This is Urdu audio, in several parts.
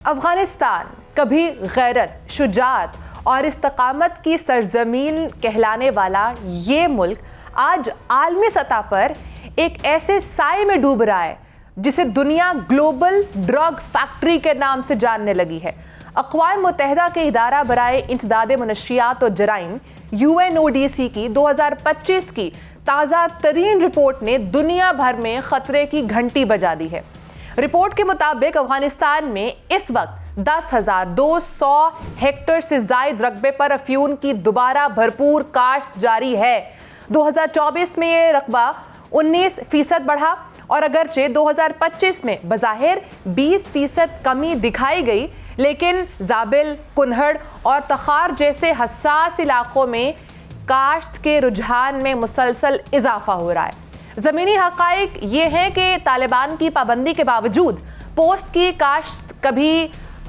افغانستان کبھی غیرت، شجاعت اور استقامت کی سرزمین کہلانے والا یہ ملک آج عالمی سطح پر ایک ایسے سائے میں ڈوب رہا ہے جسے دنیا گلوبل ڈرگ فیکٹری کے نام سے جاننے لگی ہے۔ اقوام متحدہ کے ادارہ برائے انسداد منشیات و جرائم UNODC کی 2025 کی تازہ ترین رپورٹ نے دنیا بھر میں خطرے کی گھنٹی بجا دی ہے۔ رپورٹ کے مطابق افغانستان میں اس وقت 10,200 ہیکٹر سے زائد رقبے پر افیون کی دوبارہ بھرپور کاشت جاری ہے۔ 2024 میں یہ رقبہ 19% بڑھا اور اگرچہ 2025 میں بظاہر 20% کمی دکھائی گئی، لیکن زابل، کنہڑ اور تخار جیسے حساس علاقوں میں کاشت کے رجحان میں مسلسل اضافہ ہو رہا ہے۔ زمینی حقائق یہ ہیں کہ طالبان کی پابندی کے باوجود پوست کی کاشت کبھی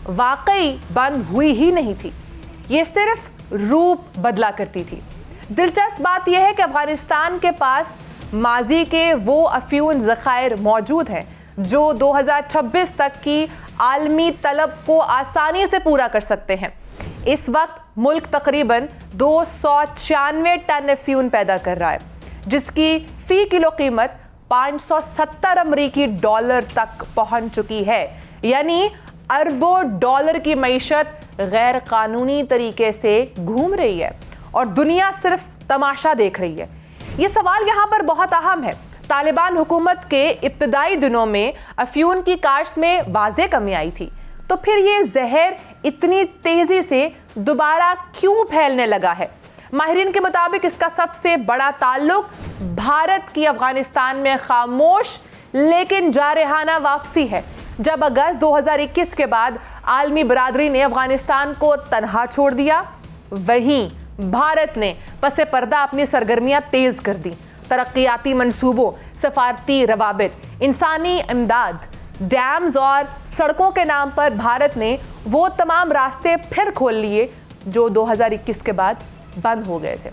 واقعی بند ہوئی ہی نہیں تھی، یہ صرف روپ بدلا کرتی تھی۔ دلچسپ بات یہ ہے کہ افغانستان کے پاس ماضی کے وہ افیون ذخائر موجود ہیں جو 2026 تک کی عالمی طلب کو آسانی سے پورا کر سکتے ہیں۔ اس وقت ملک تقریباً 296 ٹن افیون پیدا کر رہا ہے، جس کی فی کلو قیمت 570 امریکی ڈالر تک پہنچ چکی ہے، یعنی اربوں ڈالر کی معیشت غیر قانونی طریقے سے گھوم رہی ہے اور دنیا صرف تماشا دیکھ رہی ہے۔ یہ سوال یہاں پر بہت اہم ہے۔ طالبان حکومت کے ابتدائی دنوں میں افیون کی کاشت میں واضح کمی آئی تھی، تو پھر یہ زہر اتنی تیزی سے دوبارہ کیوں پھیلنے لگا ہے؟ ماہرین کے مطابق اس کا سب سے بڑا تعلق بھارت کی افغانستان میں خاموش لیکن جارحانہ واپسی ہے۔ جب اگست 2021 کے بعد عالمی برادری نے افغانستان کو تنہا چھوڑ دیا، وہیں بھارت نے پس پردہ اپنی سرگرمیاں تیز کر دیں۔ ترقیاتی منصوبوں، سفارتی روابط، انسانی امداد، ڈیمز اور سڑکوں کے نام پر بھارت نے وہ تمام راستے پھر کھول لیے جو 2021 کے بعد بند ہو گئے تھے۔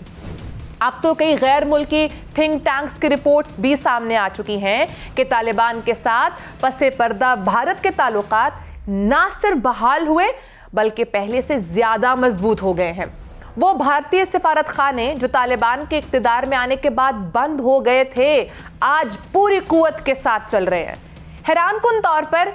اب تو کئی غیر ملکی تھنک ٹینکس کی رپورٹس بھی سامنے آ چکی ہیں کہ طالبان کے ساتھ پس پردہ بھارت کے تعلقات نہ صرف بحال ہوئے بلکہ پہلے سے زیادہ مضبوط ہو گئے ہیں۔ وہ بھارتی سفارت خانے جو طالبان کے اقتدار میں آنے کے بعد بند ہو گئے تھے، آج پوری قوت کے ساتھ چل رہے ہیں۔ حیران کن طور پر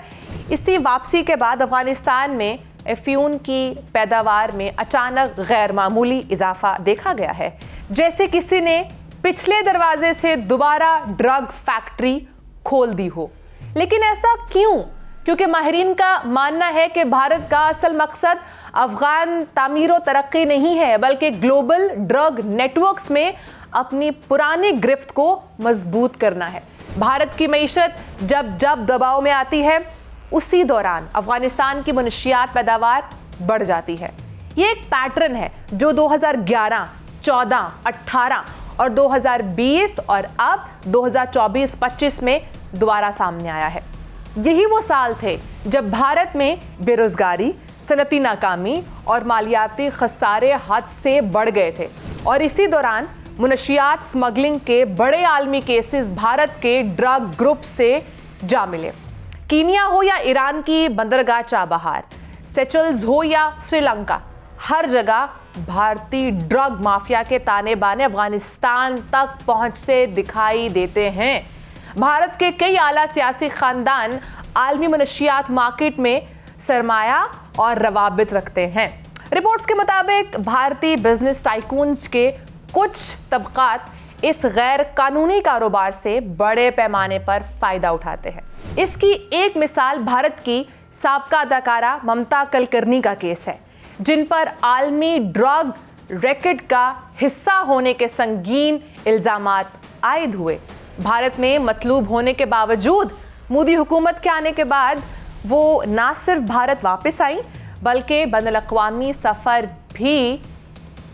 اسی واپسی کے بعد افغانستان میں افیون کی پیداوار میں اچانک غیر معمولی اضافہ دیکھا گیا ہے، جیسے کسی نے پچھلے دروازے سے دوبارہ ڈرگ فیکٹری کھول دی ہو۔ لیکن ایسا کیوں؟ کیونکہ ماہرین کا ماننا ہے کہ بھارت کا اصل مقصد افغان تعمیر و ترقی نہیں ہے، بلکہ گلوبل ڈرگ نیٹ ورکس میں اپنی پرانی گرفت کو مضبوط کرنا ہے۔ بھارت کی معیشت جب دباؤ میں آتی ہے، اسی دوران افغانستان کی منشیات پیداوار بڑھ جاتی ہے۔ یہ ایک پیٹرن ہے جو 2011، 14، 18 اور 2020 اور اب 2024-25 میں دوبارہ سامنے آیا ہے۔ یہی وہ سال تھے جب بھارت میں بے روزگاری، صنعتی ناکامی اور مالیاتی خسارے حد سے بڑھ گئے تھے، اور اسی دوران منشیات سمگلنگ کے بڑے عالمی کیسز بھارت کے ڈرگ گروپ سے جا ملے۔ کینیا ہو یا ایران کی بندرگاہ چابہار، سیچلز ہو یا سری لنکا، ہر جگہ بھارتی ڈرگ مافیا کے تانے بانے افغانستان تک پہنچ سے دکھائی دیتے ہیں۔ بھارت کے کئی اعلیٰ سیاسی خاندان عالمی منشیات مارکیٹ میں سرمایہ اور روابط رکھتے ہیں۔ رپورٹس کے مطابق بھارتی بزنس ٹائکونز کے کچھ طبقات اس غیر قانونی کاروبار سے بڑے پیمانے پر فائدہ اٹھاتے ہیں۔ اس کی ایک مثال بھارت کی سابقہ اداکارہ ممتا کلکرنی کا کیس ہے، جن پر عالمی ڈرگ ریکٹ کا حصہ ہونے کے سنگین الزامات عائد ہوئے۔ بھارت میں مطلوب ہونے کے باوجود مودی حکومت کے آنے کے بعد وہ نہ صرف بھارت واپس آئیں بلکہ بین الاقوامی سفر بھی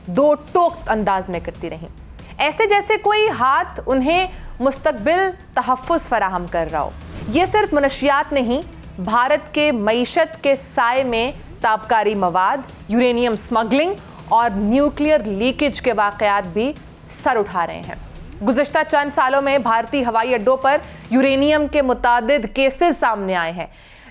دو ٹوک انداز میں کرتی رہیں، ایسے جیسے کوئی ہاتھ انہیں مستقبل تحفظ فراہم کر رہا ہو۔ یہ صرف منشیات نہیں، بھارت کے معیشت کے سائے میں تابکاری مواد، یورینیم سمگلنگ اور نیوکلیئر لیکیج کے واقعات بھی سر اٹھا رہے ہیں۔ گزشتہ چند سالوں میں بھارتی ہوائی اڈوں پر یورینیم کے متعدد کیسز سامنے آئے ہیں،